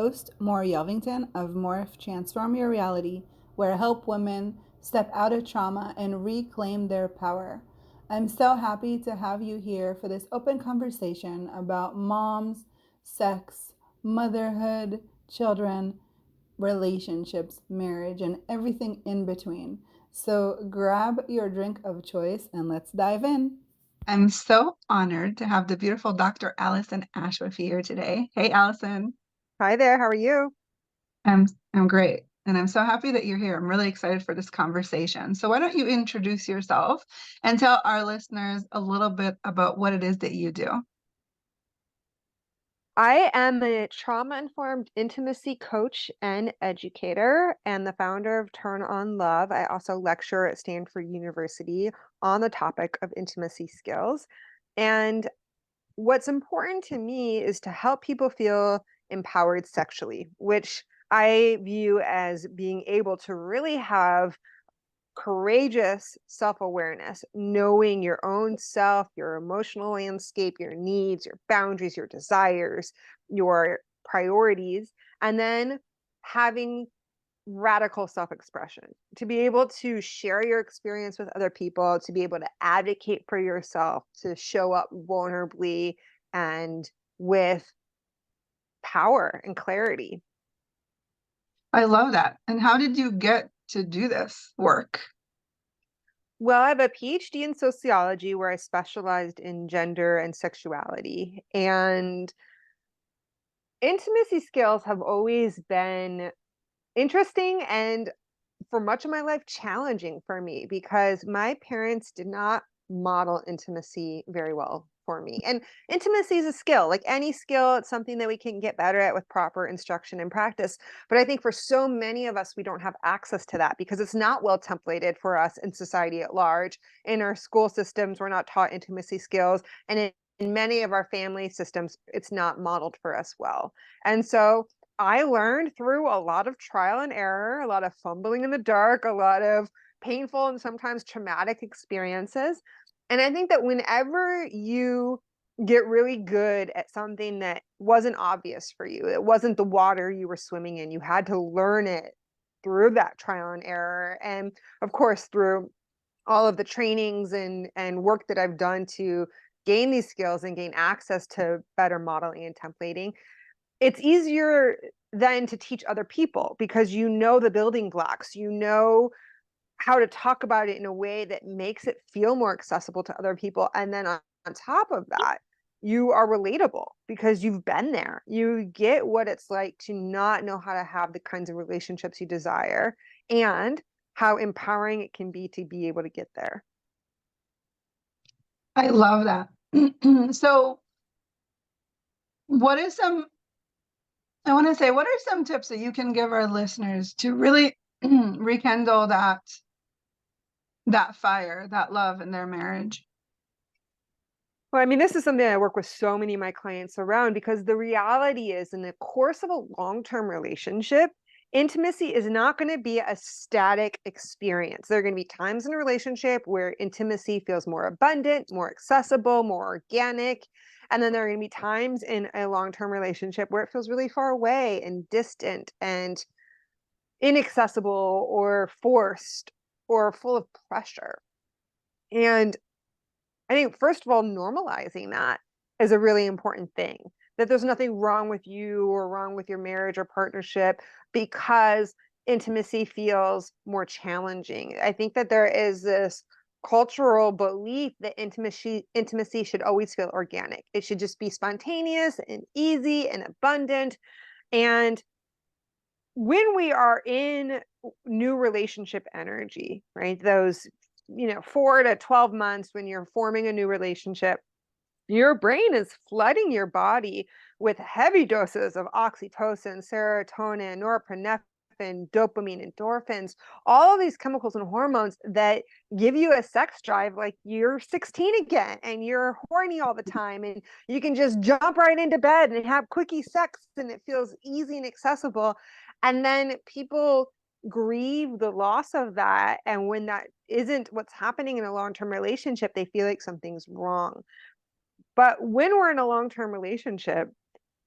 Host More Yelvington of Morph Transform Your Reality, where I help women step out of trauma and reclaim their power. I'm so happy to have you here for this open conversation about moms, sex, motherhood, children, relationships, marriage, and everything in between. So grab your drink of choice and let's dive in. I'm so honored to have the beautiful Dr. Alison Ash with you here today. Hey, Alison. Hi there, how are you? I'm I'm great. And I'm so happy that you're here. I'm really excited for this conversation. So why don't you introduce yourself and tell our listeners a little bit about what it is that you do? I am a trauma-informed intimacy coach and educator and the founder of Turn on Love. I also lecture at Stanford University on the topic of intimacy skills. And what's important to me is to help people feel empowered sexually, which I view as being able to really have courageous self-awareness, knowing your own self, your emotional landscape, your needs, your boundaries, your desires, your priorities, and then having radical self-expression, to be able to share your experience with other people, to be able to advocate for yourself, to show up vulnerably and with power and clarity. I love that. And how did you get to do this work? Well, I have a PhD in sociology where I specialized in gender and sexuality. And intimacy skills have always been interesting and for much of my life challenging for me because my parents did not model intimacy very well for me. And intimacy is a skill. Like any skill, it's something that we can get better at with proper instruction and practice. But I think for so many of us, we don't have access to that because it's not well templated for us in society at large. In our school systems, we're not taught intimacy skills. And in many of our family systems, it's not modeled for us well. And so I learned through a lot of trial and error, a lot of fumbling in the dark, a lot of painful and sometimes traumatic experiences. And I think that whenever you get really good at something that wasn't obvious for you, it wasn't the water you were swimming in, you had to learn it through that trial and error. And of course, through all of the trainings and work that I've done to gain these skills and gain access to better modeling and templating, it's easier then to teach other people because you know the building blocks, you know how to talk about it in a way that makes it feel more accessible to other people. And then on top of that, you are relatable because you've been there. You get what it's like to not know how to have the kinds of relationships you desire and how empowering it can be to be able to get there. I love that. So what is some, I want to say, what are some tips that you can give our listeners to really rekindle that fire, that love in their marriage? Well, I mean, this is something I work with so many of my clients around because the reality is, in the course of a long term relationship, intimacy is not going to be a static experience. There are going to be times in a relationship where intimacy feels more abundant, more accessible, more organic. And then there are going to be times in a long term relationship where it feels really far away and distant and inaccessible or forced or full of pressure. And I think, first of all, normalizing that is a really important thing. That there's nothing wrong with you or wrong with your marriage or partnership because intimacy feels more challenging. I think that there is this cultural belief that intimacy should always feel organic. It should just be spontaneous and easy and abundant. And when we are in new relationship energy, right? Those 4 to 12 months when you're forming a new relationship, your brain is flooding your body with heavy doses of oxytocin, serotonin, norepinephrine, dopamine, endorphins, all of these chemicals and hormones that give you a sex drive like you're 16 again and you're horny all the time and you can just jump right into bed and have quickie sex and it feels easy and accessible. And then people grieve the loss of that. And when that isn't what's happening in a long term relationship, they feel like something's wrong. But when we're in a long term relationship,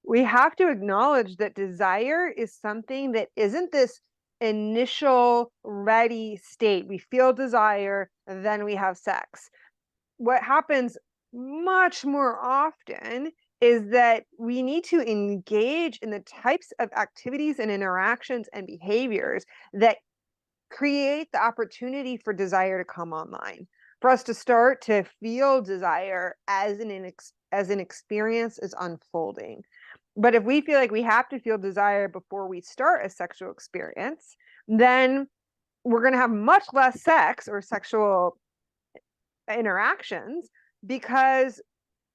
We have to acknowledge that desire is something that isn't this initial ready state. We feel desire, then we have sex. What happens much more often is that we need to engage in the types of activities and interactions and behaviors that create the opportunity for desire to come online, for us to start to feel desire as an experience is unfolding. But if we feel like we have to feel desire before we start a sexual experience, then we're going to have much less sex or sexual interactions because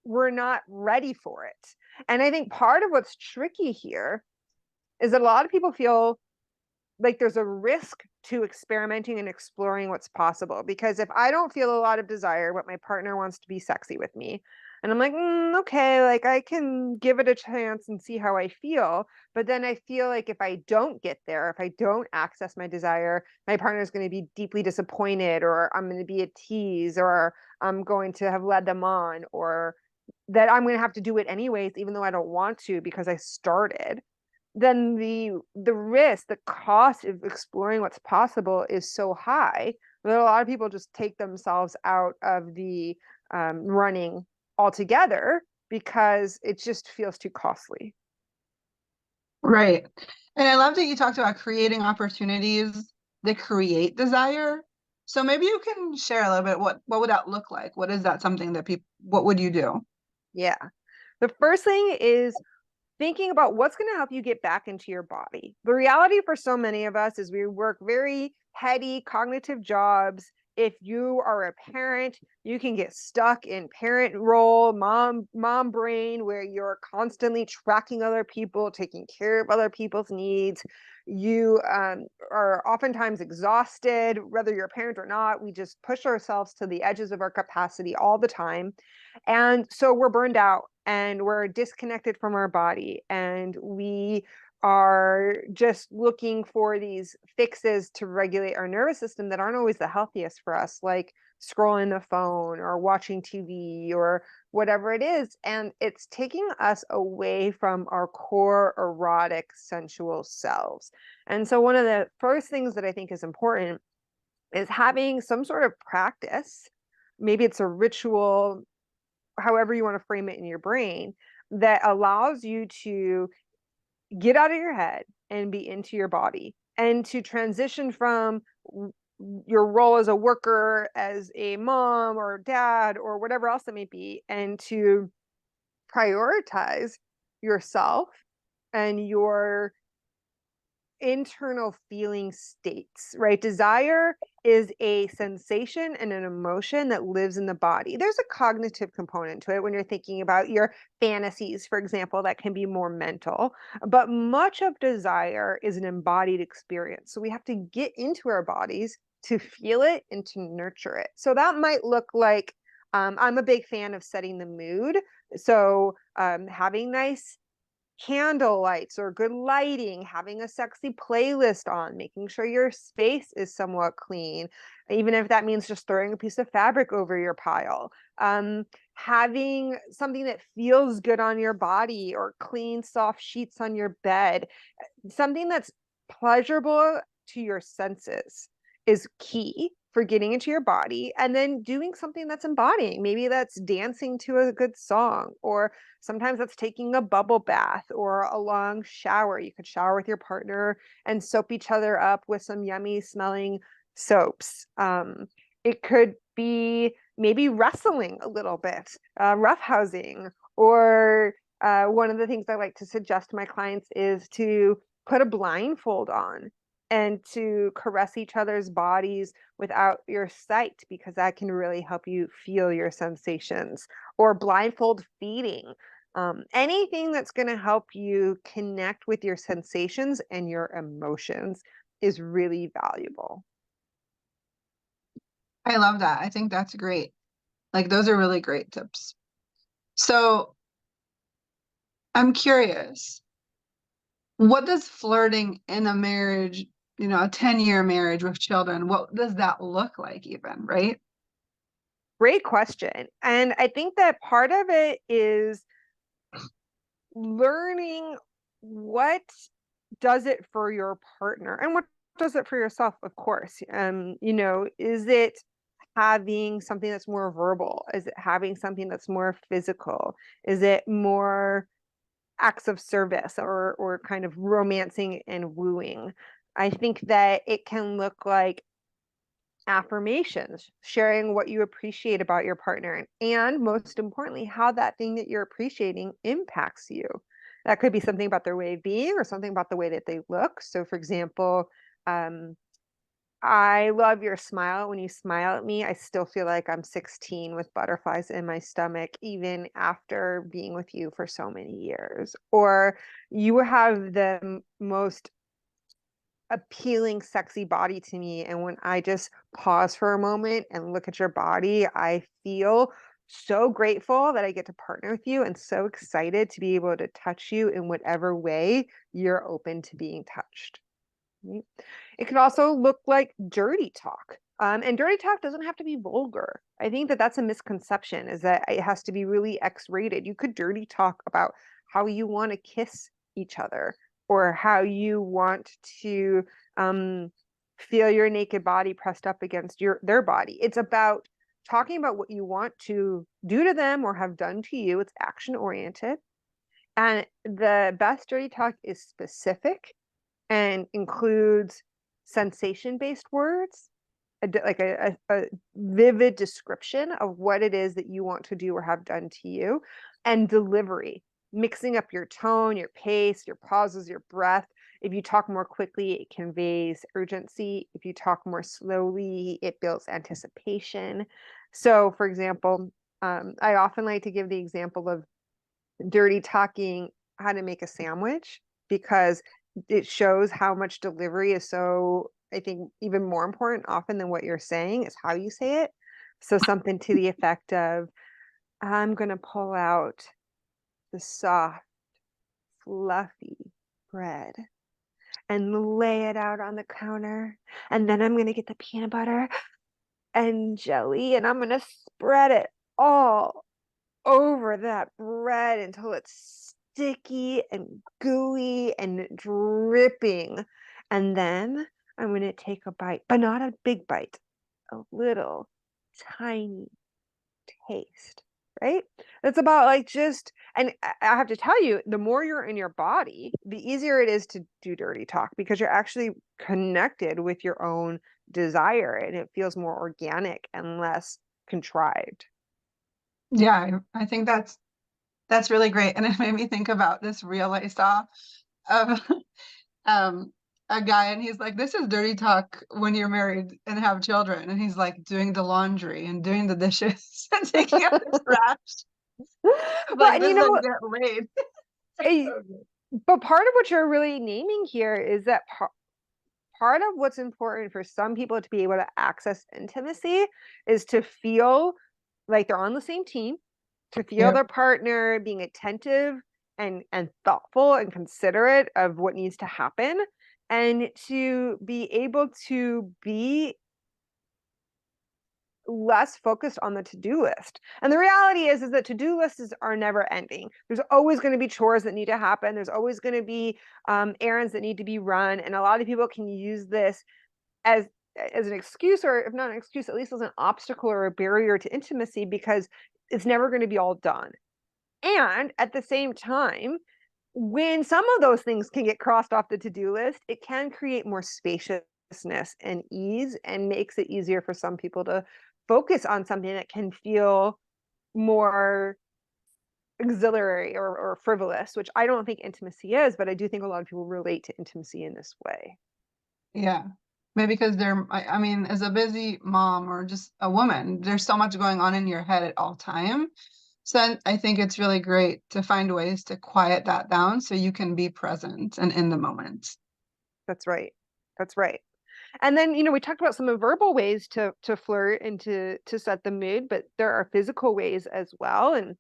we're not ready for it. And I think part of what's tricky here is that a lot of people feel like there's a risk to experimenting and exploring what's possible. Because if I don't feel a lot of desire, but my partner wants to be sexy with me, and I'm like, okay, like I can give it a chance and see how I feel. But then I feel like if I don't get there, if I don't access my desire, my partner is going to be deeply disappointed, or I'm going to be a tease, or I'm going to have led them on, or that I'm going to have to do it anyways, even though I don't want to because I started. Then the risk, the cost of exploring what's possible is so high that a lot of people just take themselves out of the running altogether because it just feels too costly. Right. And I love that you talked about creating opportunities that create desire. So maybe you can share a little bit what would that look like? What is that something that people what would you do? Yeah. The first thing is thinking about what's going to help you get back into your body. The reality for so many of us is we work very heady cognitive jobs. If you are a parent, you can get stuck in parent role, mom brain, where you're constantly tracking other people, taking care of other people's needs. You are oftentimes exhausted, whether you're a parent or not. We just push ourselves to the edges of our capacity all the time. And so we're burned out and we're disconnected from our body, and we are just looking for these fixes to regulate our nervous system that aren't always the healthiest for us, like scrolling the phone or watching TV or whatever it is. And it's taking us away from our core erotic sensual selves. And so one of the first things that I think is important is having some sort of practice. Maybe it's a ritual, however you want to frame it in your brain, that allows you to get out of your head and be into your body, and to transition from your role as a worker, as a mom or dad or whatever else it may be, and to prioritize yourself and your internal feeling states, right? Desire is a sensation and an emotion that lives in the body. There's a cognitive component to it when you're thinking about your fantasies, for example, that can be more mental, but much of desire is an embodied experience. So we have to get into our bodies to feel it and to nurture it. So that might look like, I'm a big fan of setting the mood. So having nice candle lights or good lighting, having a sexy playlist on, making sure your space is somewhat clean, even if that means just throwing a piece of fabric over your pile. Having something that feels good on your body, or clean, soft sheets on your bed, something that's pleasurable to your senses is key for getting into your body. And then doing something that's embodying. Maybe that's dancing to a good song, or sometimes that's taking a bubble bath or a long shower. You could shower with your partner and soap each other up with some yummy smelling soaps. It could be maybe wrestling a little bit, roughhousing, or one of the things I like to suggest to my clients is to put a blindfold on and to caress each other's bodies without your sight, because that can really help you feel your sensations. Or blindfold feeding. Anything that's going to help you connect with your sensations and your emotions is really valuable. I love that. I think that's great. Like those are really great tips. So I'm curious, what does flirting in a marriage, a 10-year marriage with children, what does that look like even, right? Great question. And I think that part of it is learning what does it for your partner and what does it for yourself, of course. Is it having something that's more verbal? Is it having something that's more physical? Is it more acts of service or kind of romancing and wooing? I think that it can look like affirmations, sharing what you appreciate about your partner, and most importantly, how that thing that you're appreciating impacts you. That could be something about their way of being or something about the way that they look. So, for example, um, I love your smile. When you smile at me, I still feel like I'm 16 with butterflies in my stomach, even after being with you for so many years. Or you have the most appealing, sexy body to me. And when I just pause for a moment and look at your body, I feel so grateful that I get to partner with you and so excited to be able to touch you in whatever way you're open to being touched. Right? It can also look like dirty talk. And dirty talk doesn't have to be vulgar. I think that that's a misconception, is that it has to be really X-rated. You could dirty talk about how you want to kiss each other or how you want to feel your naked body pressed up against their body. It's about talking about what you want to do to them or have done to you. It's action oriented. And the best dirty talk is specific and includes sensation-based words, like a vivid description of what it is that you want to do or have done to you, and delivery, mixing up your tone, your pace, your pauses, your breath. If you talk more quickly, it conveys urgency. If you talk more slowly, it builds anticipation. So, for example, I often like to give the example of dirty talking how to make a sandwich, because it shows how much delivery is so, I think, even more important often than what you're saying is how you say it. So something to the effect of, I'm going to pull out the soft, fluffy bread and lay it out on the counter. And then I'm going to get the peanut butter and jelly and I'm going to spread it all over that bread until it's sticky and gooey and dripping. And then I'm going to take a bite, but not a big bite, a little tiny taste, right? It's about like just, and I have to tell you, the more you're in your body, the easier it is to do dirty talk because you're actually connected with your own desire and it feels more organic and less contrived. Yeah, I think that's really great. And it made me think about this reel I saw of um a guy, and he's like, this is dirty talk when you're married and have children. And he's like doing the laundry and doing the dishes and taking out the trash. Well, Like, and this you is know, like get laid. eh, but part of what you're really naming here is that part of what's important for some people to be able to access intimacy is to feel like they're on the same team, to feel Yep. their partner being attentive and thoughtful and considerate of what needs to happen, and to be able to be less focused on the to-do list. And the reality is that to-do lists are never ending. There's always going to be chores that need to happen. There's always going to be errands that need to be run. And a lot of people can use this as an excuse, or if not an excuse, at least as an obstacle or a barrier to intimacy, because it's never going to be all done. And at the same time, when some of those things can get crossed off the to-do list, it can create more spaciousness and ease and makes it easier for some people to focus on something that can feel more auxiliary or frivolous, which I don't think intimacy is, but I do think a lot of people relate to intimacy in this way. Yeah. Maybe because I mean, as a busy mom or just a woman, there's so much going on in your head at all time. So I think it's really great to find ways to quiet that down so you can be present and in the moment. That's right. That's right. And then, we talked about some of verbal ways to flirt and to set the mood, but there are physical ways as well. And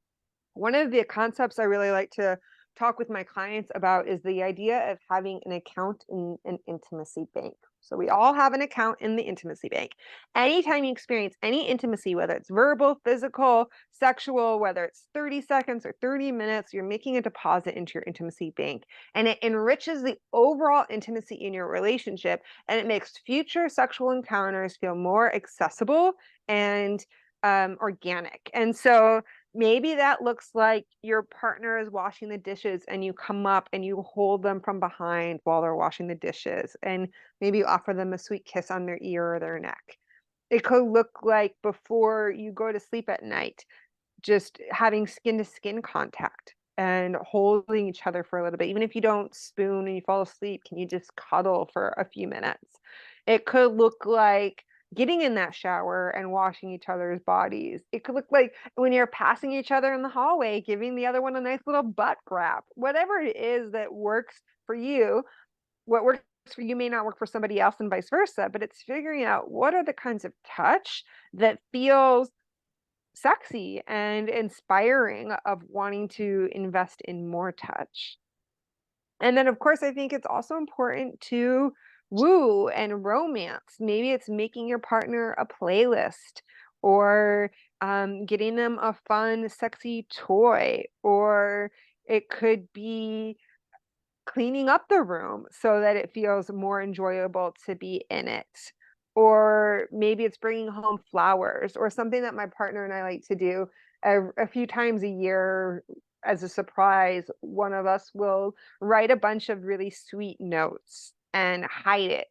one of the concepts I really like to talk with my clients about is the idea of having an account in an intimacy bank. So we all have an account in the intimacy bank. Anytime you experience any intimacy, whether it's verbal, physical, sexual, whether it's 30 seconds or 30 minutes, you're making a deposit into your intimacy bank. And it enriches the overall intimacy in your relationship. And it makes future sexual encounters feel more accessible and organic. And so maybe that looks like your partner is washing the dishes and you come up and you hold them from behind while they're washing the dishes. And maybe you offer them a sweet kiss on their ear or their neck. It could look like before you go to sleep at night, just having skin to skin contact and holding each other for a little bit. Even if you don't spoon and you fall asleep, can you just cuddle for a few minutes? It could look like getting in that shower and washing each other's bodies. It could look like when you're passing each other in the hallway, giving the other one a nice little butt grab. Whatever it is that works for you, what works for you may not work for somebody else and vice versa, but it's figuring out what are the kinds of touch that feels sexy and inspiring of wanting to invest in more touch. And then, of course, I think it's also important to woo and romance. Maybe it's making your partner a playlist or getting them a fun, sexy toy, or it could be cleaning up the room so that it feels more enjoyable to be in it. Or maybe it's bringing home flowers or something that my partner and I like to do a few times a year as a surprise. One of us will write a bunch of really sweet notes and hide it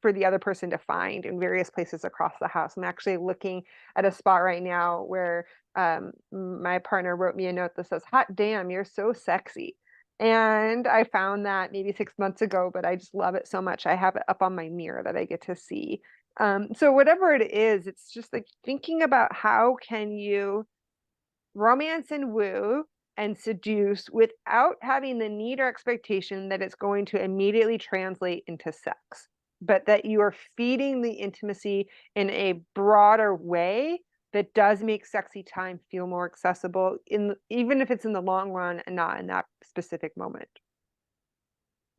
for the other person to find in various places across the house. I'm actually looking at a spot right now where my partner wrote me a note that says, "Hot damn, you're so sexy." And I found that maybe 6 months ago, but I just love it so much. I have it up on my mirror that I get to see. So whatever it is, it's just like thinking about how can you romance and woo and seduce without having the need or expectation that it's going to immediately translate into sex, but that you are feeding the intimacy in a broader way that does make sexy time feel more accessible even if it's in the long run and not in that specific moment.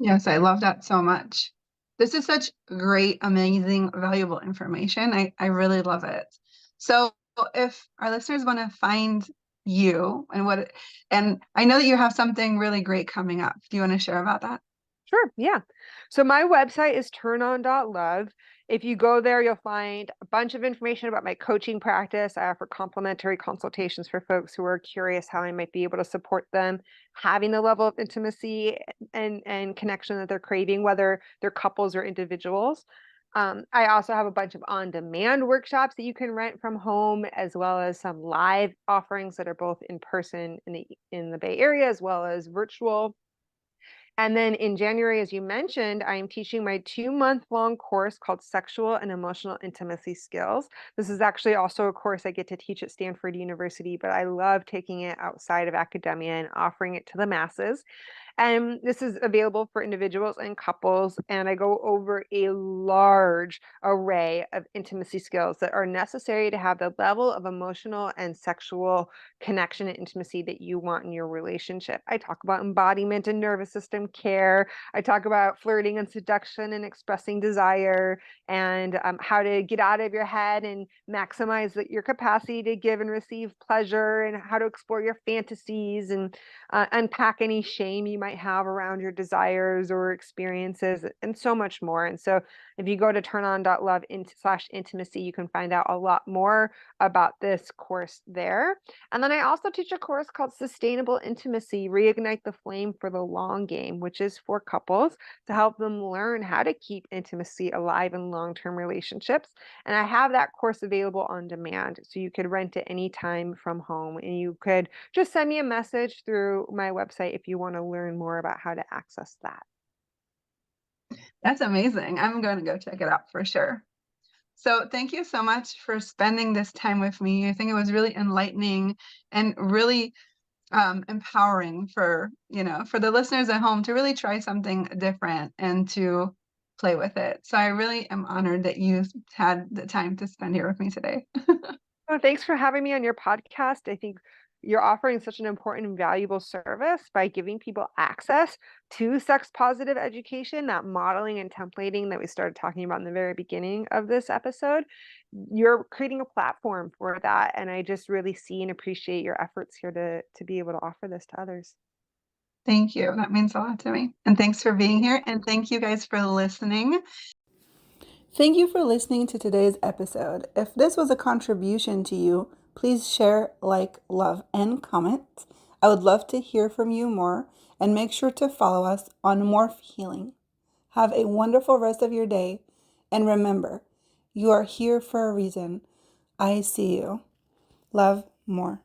Yes, I love that so much. This is such great, amazing, valuable information. I really love it. So if our listeners want to find you and I know that you have something really great coming up. Do you want to share about that? Sure. Yeah. So my website is turnon.love. If you go there, you'll find a bunch of information about my coaching practice. I offer complimentary consultations for folks who are curious how I might be able to support them having the level of intimacy and connection that they're craving, whether they're couples or individuals. I also have a bunch of on-demand workshops that you can rent from home, as well as some live offerings that are both in person in the Bay Area as well as virtual. And then in January, as you mentioned, I am teaching my 2-month-long course called Sexual and Emotional Intimacy Skills. This is actually also a course I get to teach at Stanford University, but I love taking it outside of academia and offering it to the masses. And this is available for individuals and couples. And I go over a large array of intimacy skills that are necessary to have the level of emotional and sexual connection and intimacy that you want in your relationship. I talk about embodiment and nervous system care. I talk about flirting and seduction and expressing desire, and how to get out of your head and maximize your capacity to give and receive pleasure, and how to explore your fantasies and unpack any shame you might have around your desires or experiences, and so much more. And so if you go to turnon.love/intimacy, you can find out a lot more about this course there. And then I also teach a course called Sustainable Intimacy, Reignite the Flame for the Long Game, which is for couples to help them learn how to keep intimacy alive in long-term relationships. And I have that course available on demand, so you could rent it anytime from home, and you could just send me a message through my website if you want to learn more about how to access that. That's amazing. I'm going to go check it out for sure. So thank you so much for spending this time with me. I think it was really enlightening and really empowering for the listeners at home to really try something different and to play with it. So I really am honored that you had the time to spend here with me today. Well, thanks for having me on your podcast. I think you're offering such an important and valuable service by giving people access to sex positive education, that modeling and templating that we started talking about in the very beginning of this episode. You're creating a platform for that. And I just really see and appreciate your efforts here to be able to offer this to others. Thank you. That means a lot to me. And thanks for being here. And thank you guys for listening. Thank you for listening to today's episode. If this was a contribution to you, please share, like, love, and comment. I would love to hear from you more, and make sure to follow us on Morph Healing. Have a wonderful rest of your day, and remember, you are here for a reason. I see you. Love, more.